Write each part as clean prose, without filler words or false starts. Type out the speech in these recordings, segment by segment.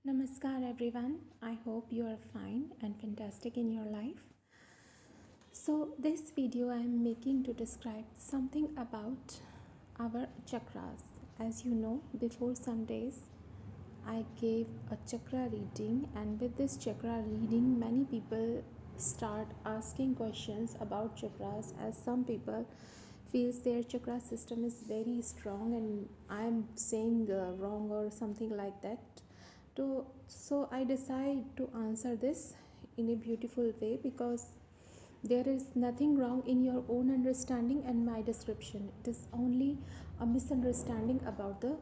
Namaskar everyone. I hope you are fine and fantastic in your life. So this video I am making to describe something about our chakras. As you know, before some days I gave a chakra reading, and with this chakra reading many people start asking questions about chakras, as some people feels their chakra system is very strong and I am saying wrong or something like that. So I decide to answer this in a beautiful way, because there is nothing wrong in your own understanding and my description. It is only a misunderstanding about the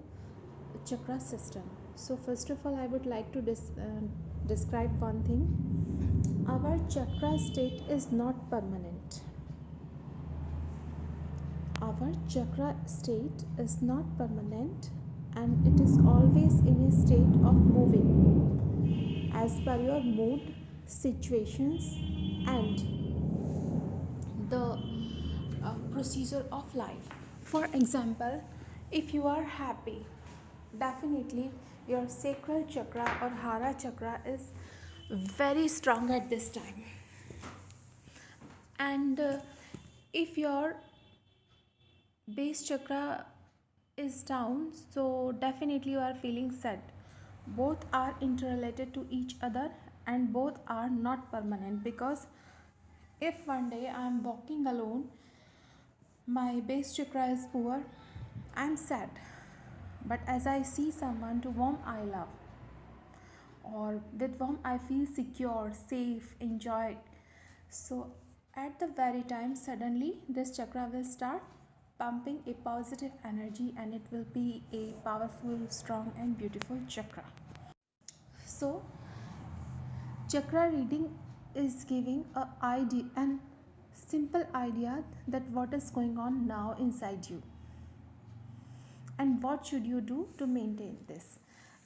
chakra system. So first of all, I would like to describe one thing. Our chakra state is not permanent. Our chakra state is not permanent, and it is always in a state of moving as per your mood, situations, and the procedure of life. For example, if you are happy, definitely your sacral chakra or hara chakra is very strong at this time. And if your base chakra is down, so definitely you are feeling sad. Both are interrelated to each other and both are not permanent, because if one day I am walking alone, my base chakra is poor, I am sad. But as I see someone to whom I love, or with whom I feel secure, safe, enjoyed, so at the very time, suddenly this chakra will start pumping a positive energy, and it will be a powerful, strong, and beautiful chakra. So, chakra reading is giving a idea and simple idea that what is going on now inside you and what should you do to maintain this.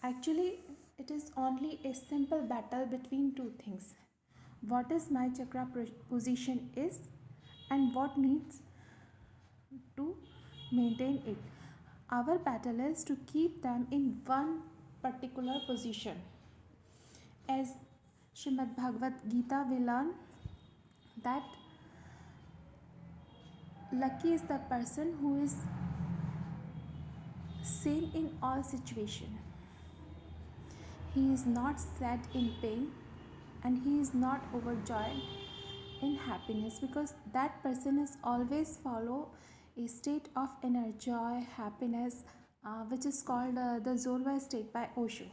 Actually, it is only a simple battle between two things: what is my chakra position is, and what needs to maintain it. Our battle is to keep them in one particular position. As Srimad Bhagavad Gita we learn that lucky is the person who is same in all situation. He is not sad in pain, and he is not overjoyed in happiness, because that person is always follow a state of inner joy, happiness, which is called the Zorba state by Osho.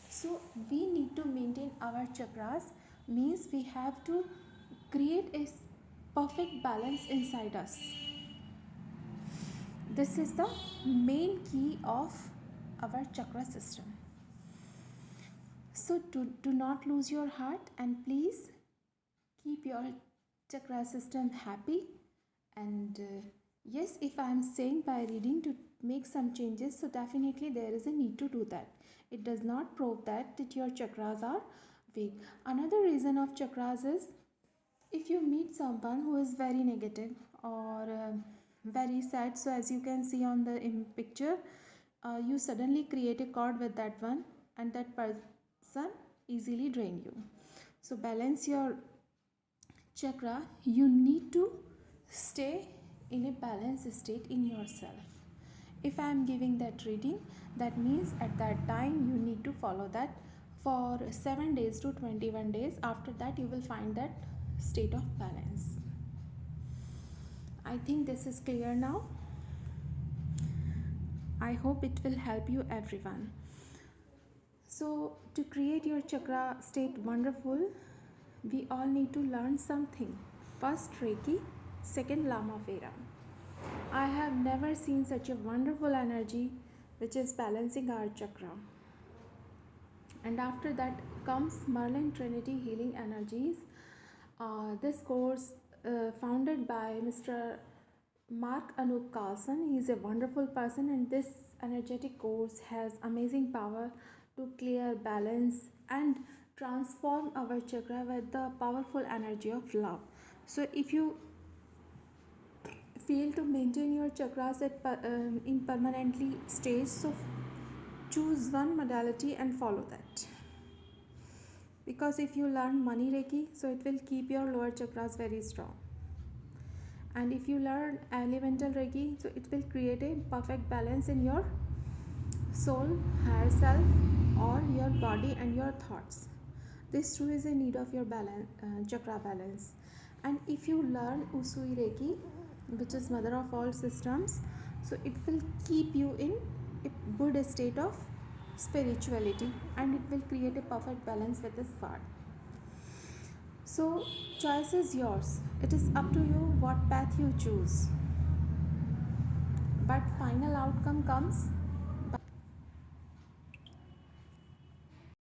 So we need to maintain our chakras, means we have to create a perfect balance inside us. This is the main key of our chakra system. So do not lose your heart, and please keep your chakra system happy. And yes, if I am saying by reading to make some changes, so definitely there is a need to do that. It does not prove that your chakras are weak. Another reason of chakras is, if you meet someone who is very negative or very sad, so as you can see on the picture, you suddenly create a cord with that one, and that person easily drain you. So balance your chakra. You need to stay in a balanced state in yourself. If I am giving that reading, that means at that time you need to follow that for 7 days to 21 days. After that you will find that state of balance. I think this is clear now. I hope it will help you everyone. So to create your chakra state wonderful, we all need to learn something. First Reiki, second Lama Vera. I have never seen such a wonderful energy which is balancing our chakra. And after that comes Merlin Trinity Healing Energies. This course founded by Mr. Mark Anup Carlson. He is a wonderful person, and this energetic course has amazing power to clear, balance, and transform our chakra with the powerful energy of love. So if you fail to maintain your chakras in permanently stage, so choose one modality and follow that. Because if you learn money reiki, so it will keep your lower chakras very strong. And if you learn elemental reiki, so it will create a perfect balance in your soul, higher self, or your body and your thoughts. This too is a need of your balance, chakra balance. And if you learn usui reiki, which is mother of all systems, so it will keep you in a good state of spirituality, and it will create a perfect balance with this part. So choice is yours. It is up to you what path you choose, but final outcome comes